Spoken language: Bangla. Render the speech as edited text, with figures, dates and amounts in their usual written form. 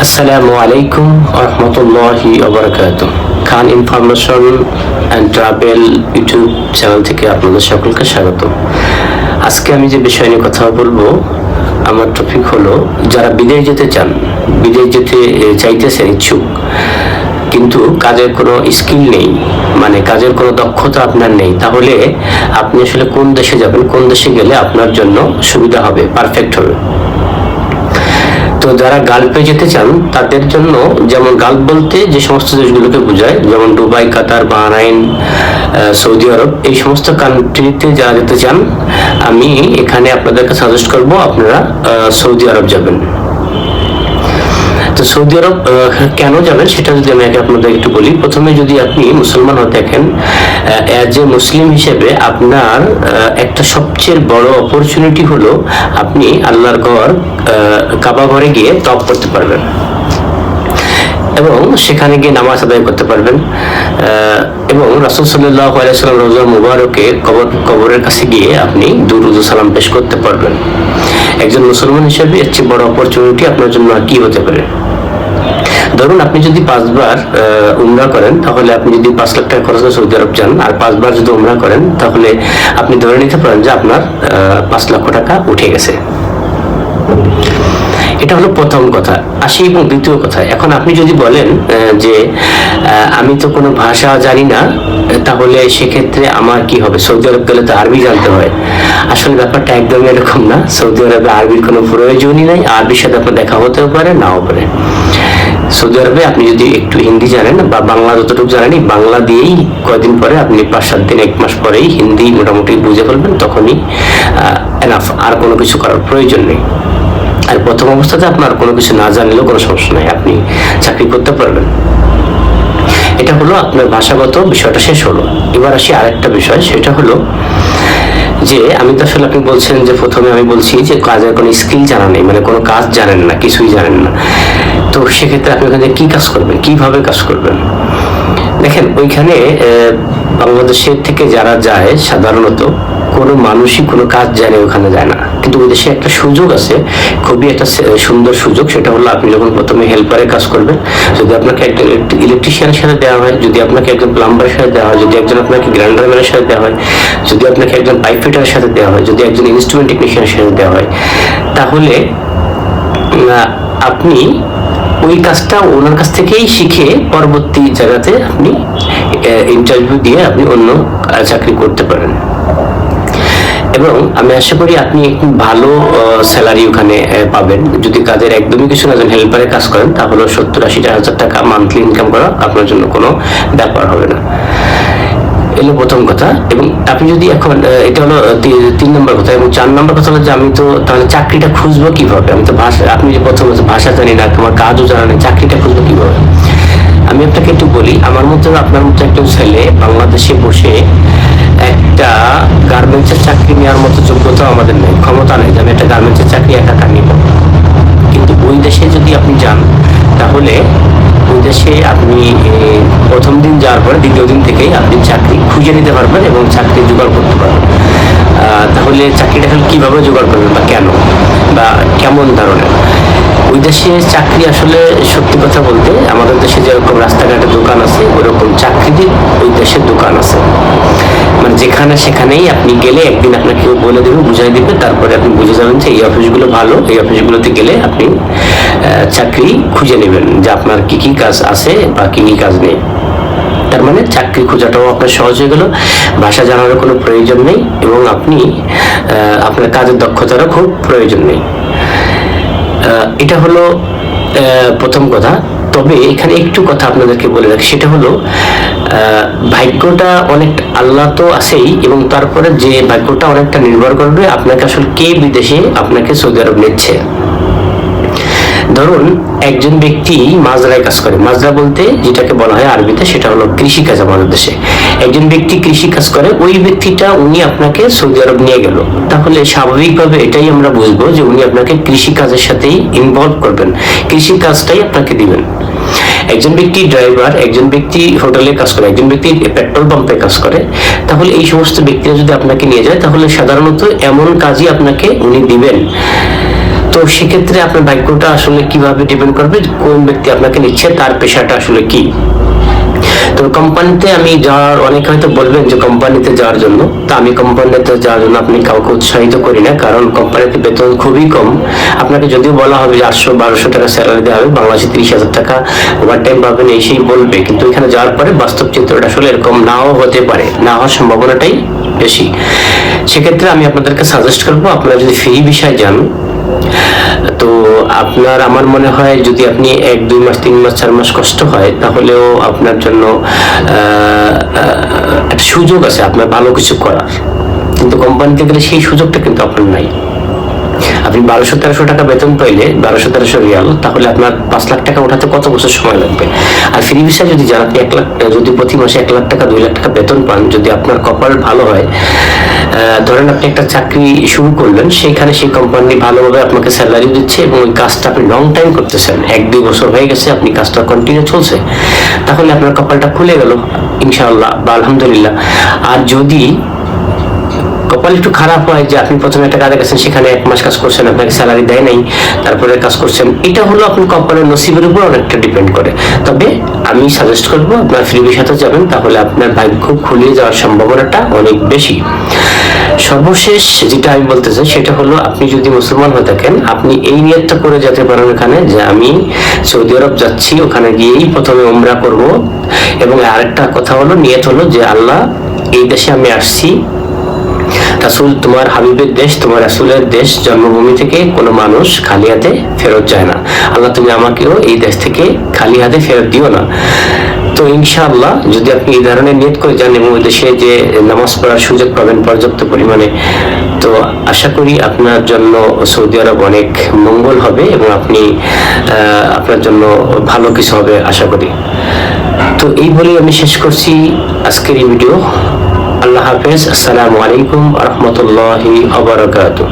আসসালামু আলাইকুম রহমতুল্লাহি ওবারাকাতুহ। Khan information and travel YouTube channel থেকে আপনাদের সকলকে স্বাগত। আজকে আমি যে বিষয় নিয়ে কথা বলবো, আমার টপিক হলো যারা বিদেশ যেতে চান, বিদেশ যেতে চাইতেছেন ইচ্ছুক, কিন্তু কাজের কোনো স্কিল নেই, মানে কাজের কোনো দক্ষতা আপনার নেই, তাহলে আপনি আসলে কোন দেশে যাবেন, কোন দেশে গেলে আপনার জন্য সুবিধা হবে, পারফেক্ট হবে। তো যারা গালফে যেতে চান তাদের জন্য, যেমন গালফ বলতে যে সমস্ত দেশগুলোকে বোঝায়, যেমন দুবাই, কাতার, বাহরাইন, সৌদি আরব, এই সমস্ত কান্ট্রিতে যারা যেতে চান, আমি এখানে আপনাদেরকে সাজেস্ট করব আপনারা সৌদি আরব যাবেন। তো সৌদি আরব কেন যাবেন সেটা যদি আমি আগে আপনাদের একটু বলি। প্রথমে যদি আপনি মুসলমান হয়ে থাকেন, অ্যাজ এ মুসলিম হিসেবে আপনার একটা সবচেয়ে বড় অপরচুনিটি হলো আপনি আল্লাহর ঘর কাবা ঘরে গিয়ে তওয়াফ করতে পারবেন এবং সেখানে গিয়ে নামাজ আদায় করতে পারবেন, এবং রাসূল সাল্লাল্লাহু আলাইহি ওয়াসাল্লাম রওজা মুবারকে কবরের কাছে গিয়ে আপনি দুরূদ ও সালাম পেশ করতে পারবেন। একজন মুসলমান হিসেবে এর চেয়ে বড় অপরচুনিটি আপনার জন্য আর কি হতে পারে? ধরুন আপনি যদি 5 বার উমরা করেন, তাহলে আপনি যদি 5 লাখ টাকা খরচ করে সৌদি আরব যান আর 5 বার যদি উমরা করেন, তাহলে আপনি ধরে নিতে পারেন যে আপনার 5 লক্ষ টাকা উঠে গেছে। এটা হলো প্রথম কথা। আসি এবং দ্বিতীয় কথা, এখন আপনি যদি বলেন যে আমি তো কোনো ভাষা জানি না, তাহলে সেক্ষেত্রে আমার কি হবে? সৌদি আরব গেলে তো আরবি জানতে হয়। আসলে ব্যাপারটা একদমই এরকম না। সৌদি আরবে আরবির কোনো প্রয়োজনই নাই। আরবির সাথে আপনার দেখা হতেও পারে, নাও পারে। সৌদি আরবে আপনি যদি একটু হিন্দি জানেন বা বাংলা যতটুকু জানেন, বাংলা দিয়েই কয়েকদিন পরে আপনি 5-7 দিন 1 মাস পরেই হিন্দি মোটামুটি বুঝে ফেলবেন, তখনই এনাফ, আর কোনো কিছু করার প্রয়োজন নেই। আর প্রথম অবস্থাতে আপনার কোনো কিছু না জানলেও কোনো সমস্যা নাই, আপনি চাকরি করতে পারবেন। এটা হলো আপনার ভাষাগত বিষয়টা শেষ হলো। এবার আসি আরেকটা বিষয়, সেটা হলো যে আমি তো আসলে, আপনি বলছেন যে প্রথমে আমি বলছি যে কাজের কোনো স্কিল জানা নেই, মানে কোনো কাজ জানেন না, কিছুই জানেন না। তো সেক্ষেত্রে আপনি ওখানে কি কাজ করবেন, কিভাবে কাজ করবেন? দেখেন, ওইখানে বাংলাদেশের থেকে যারা যায় সাধারণত কোনো মানুষই কোনো কাজ জানে ওখানে যায় না, কিন্তু ওই দেশে একটা সুযোগ আছে, খুবই একটা সুন্দর সুযোগ। সেটা হলো আপনি যখন প্রথমে হেল্পারে কাজ করবেন, যদি আপনাকে একটা ইলেকট্রিশিয়ানের সাথে দেওয়া হয়, যদি আপনাকে একজন প্লাম্বারের সাথে দেওয়া হয়, যদি একজন আপনাকে গ্রাইন্ডারম্যানের সাথে দেওয়া হয়, যদি আপনাকে একজন পাইপ ফিটারের সাথে দেওয়া হয়, যদি একজন ইনস্ট্রুমেন্ট টেকনিশিয়ানের সাথে দেওয়া হয়, তাহলে আপনি ওই কাজটা ওনার কাছ থেকেই শিখে পরবর্তী জায়গাতে আপনি ইন্টারভিউ দিয়ে আপনি অন্য চাকরি করতে পারেন। এবং আমি আশা করি আপনি একটু ভালো স্যালারি ওখানে পাবেন। যদি কাজের একদমই কিছু না জানেন, হেল্পারে কাজ করেন, তাহলে 70-80 হাজার টাকা মান্থলি ইনকাম করা আপনার জন্য কোনো ব্যাপার হবে না। এলো প্রথম কথা। এবং আপনি যদি এখন, এটা হলো 3 নম্বর কথা। এবং 4 নম্বর কথা হলো যে আমি তো তাহলে চাকরিটা খুঁজবো কিভাবে? আমি তো ভাষা, আপনি যে প্রথম ভাষা জানি না, তোমার কাজও জানা নেই, চাকরিটা খুঁজবো কিভাবে? আমি আপনাকে একটু বলি, আমার মতো আপনার মতো একজন ছেলে বাংলাদেশে বসে একটা গার্মেন্টসের চাকরি নেওয়ার মতো যোগ্যতা আমাদের নেই, ক্ষমতা নেই যে আমি একটা গার্মেন্টসের চাকরি একা নিব। কিন্তু ওই দেশে যদি আপনি যান, তাহলে ওই দেশে আপনি প্রথম দিন যাওয়ার পরে দ্বিতীয় দিন থেকেই আপনি চাকরি খুঁজে নিতে পারবেন এবং চাকরি জোগাড় করতে পারবেন। তাহলে চাকরিটা কিভাবে জোগাড় করবেন, বা কেন, বা কেমন ধরনের? ওই দেশে চাকরি আসলে সত্যি কথা বলতে, আমাদের দেশে যেরকম রাস্তাঘাটে দোকান আছে, ওরকম চাকরির ওই দেশের দোকান আছে। মানে যেখানে সেখানেই আপনি গেলে একদিন আপনাকে কেউ বলে দেবে, বুঝাই দিবে, তারপরে আপনি বুঝে যাবেন যে এই অফিসগুলো ভালো, এই অফিসগুলোতে গেলে আপনি চাকরি খুঁজে নেবেন যে আপনার কি কি কাজ আছে বা কি কি কাজ নেই। তার মানে চাকরি খোঁজাটাও আপনার সহজ হয়ে গেল, ভাষা জানারও কোনো প্রয়োজন নেই, এবং আপনি আপনার কাজের দক্ষতারও খুব প্রয়োজন নেই। এটা হলো প্রথম কথা। তবে এখানে একটু কথা আপনাদেরকে বলে রাখি, সেটা হলো ভাগ্যটা অনেক, আল্লাহ তো আছেই, এবং তারপরে যে ভাগ্যটা অনেকটা নির্ভর করবে আপনাকে আসলে কে বিদেশে আপনাকে সৌদি আরব নিচ্ছে। ধরুন একজন ব্যক্তি মাজরায় কাজ করে, মাজরা বলতে যেটাকে বলা হয় আরবিতে, সেটা হলো কৃষিকাজ। আমাদের দেশে একজন ব্যক্তি কৃষি কাজ করে, ওই ব্যক্তিটা উনি আপনাকে সৌদি আরব নিয়ে গেল, তাহলে স্বাভাবিকভাবে এটাই আমরা বুঝবো যে উনি আপনাকে কৃষি কাজের সাথেই ইনভলভ করবেন, কৃষি কাজটাই আপনাকে দিবেন। একজন ব্যক্তি ড্রাইভার, একজন ব্যক্তি হোটেলে কাজ করে, একজন ব্যক্তি পেট্রোল পাম্পে কাজ করে, তাহলে এই সমস্ত ব্যক্তিরা যদি আপনাকে নিয়ে যায়, তাহলে সাধারণত এমন কাজই আপনাকে উনি দিবেন। তো তো সেক্ষেত্রে আপনার ভাগ্যটা আসলে কিভাবে ডিপেন্ড করবে, কোন ব্যক্তি আপনাকে নিচ্ছে তার পেশাটা আসলে কি। তো কোম্পানিতে আমি যাওয়ার, অনেকে হয়তো বলবেন যে কোম্পানিতে যাওয়ার জন্য, তা আমি কোম্পানিতে যাওয়ার জন্য আপনি কাউকে উৎসাহিত করি না, কারণ কোম্পানিতে বেতন খুবই কম। আপনাকে যদিও বলা হবে যে 800-1200 টাকা স্যালারি দেওয়া হবে, বাংলাদেশে 30,000 টাকা ওভার টাইম পাবেন, এই সেই বলবে, কিন্তু এখানে যাওয়ার পরে বাস্তব চিত্রটা আসলে এরকম নাও হতে পারে, না হওয়ার সম্ভাবনাটাই বেশি। সেক্ষেত্রে আমি আপনাদেরকে সাজেস্ট করবো, আপনারা যদি ফ্রি বিষয় যান, তো আপনার, আমার মনে হয় যদি আপনি 1-2 মাস 3 মাস 4 মাস কষ্ট হয়, তাহলেও আপনার জন্য একটা সুযোগ আছে আপনার ভালো কিছু করার। কিন্তু কোম্পানিতে গেলে সেই সুযোগটা কিন্তু আপনার নাই। আপনি 1200-1300 টাকা বেতন পাইলে, 1200-1300 রিয়াল, তাহলে আপনার 5 লাখ টাকা ওঠাতে কত বছর সময় লাগবে। আর ফ্রি ভিসা যদি যান, আপনি 1 লাখ, যদি প্রতি মাসে 1 লাখ টাকা 2 লাখ টাকা বেতন পান, যদি আপনার কপাল ভালো হয়, ধরেন আপনি একটা চাকরি শুরু করলেন, সেখানে সেই কোম্পানি ভালোভাবে আপনাকে স্যালারি দিচ্ছে এবং ওই কাজটা আপনি লং টাইম করতেছেন, 1-2 বছর হয়ে গেছে, আপনি কাজটা কন্টিনিউ চলছে, তাহলে আপনার কপালটা খুলে গেল ইনশাআল্লাহ বা আলহামদুলিল্লাহ। আর যদি কপাল একটু খারাপ হয় যে আপনি প্রথমে একটা কাজে গেছেন, সেখানে 1 মাস কাজ করছেন, আপনাকে স্যালারি দেয় নাই, তারপরে কাজ করছেন, এটা হলো আপনার কপালের নসিবের উপর অনেকটা ডিপেন্ড করে। তবে আমি সাজেস্ট করবো আপনার ফ্রি ভিসাতে যাবেন, তাহলে আপনার ভাগ্য খুলে যাওয়ার সম্ভাবনাটা অনেক বেশি। সর্বশেষ যেটা আমি বলতে চাই সেটা হলো, আপনি যদি মুসলমান হয়ে থাকেন, আপনি এই নিয়তটা করে যেতে পারেন এখানে, যে আমি সৌদি আরব যাচ্ছি, ওখানে গিয়েই প্রথমে উমরা করব। এবং আরেকটা কথা হলো, নিয়ত হলো যে আল্লাহ, এই দেশে আমি আসছি, রাসূল তোমার হাবিবের দেশ, তোমার রাসূলের দেশ, জন্মভূমি থেকে কোনো মানুষ খালি হাতে ফেরত যায় না। আল্লাহ তুমি আমাকেও এই দেশ থেকে খালি হাতে ফেরত দিও না। তো ইনশাআল্লাহ যদি আপনি এই ধরনের নিয়ত করে যান এবং ওই দেশে যে নামাজ পড়ার সুযোগ পাবেন পর্যাপ্ত পরিমাণে, তো আশা করি আপনার জন্য সৌদি আরব অনেক মঙ্গল হবে এবং আপনি আপনার জন্য ভালো কিছু হবে আশা করি। তো এই বলেই আমি শেষ করছি আজকের এই ভিডিও। আল্লাহ হাফেজ। আসসালামু আলাইকুম ওয়া রাহমাতুল্লাহি ওয়া বারাকাতুহু।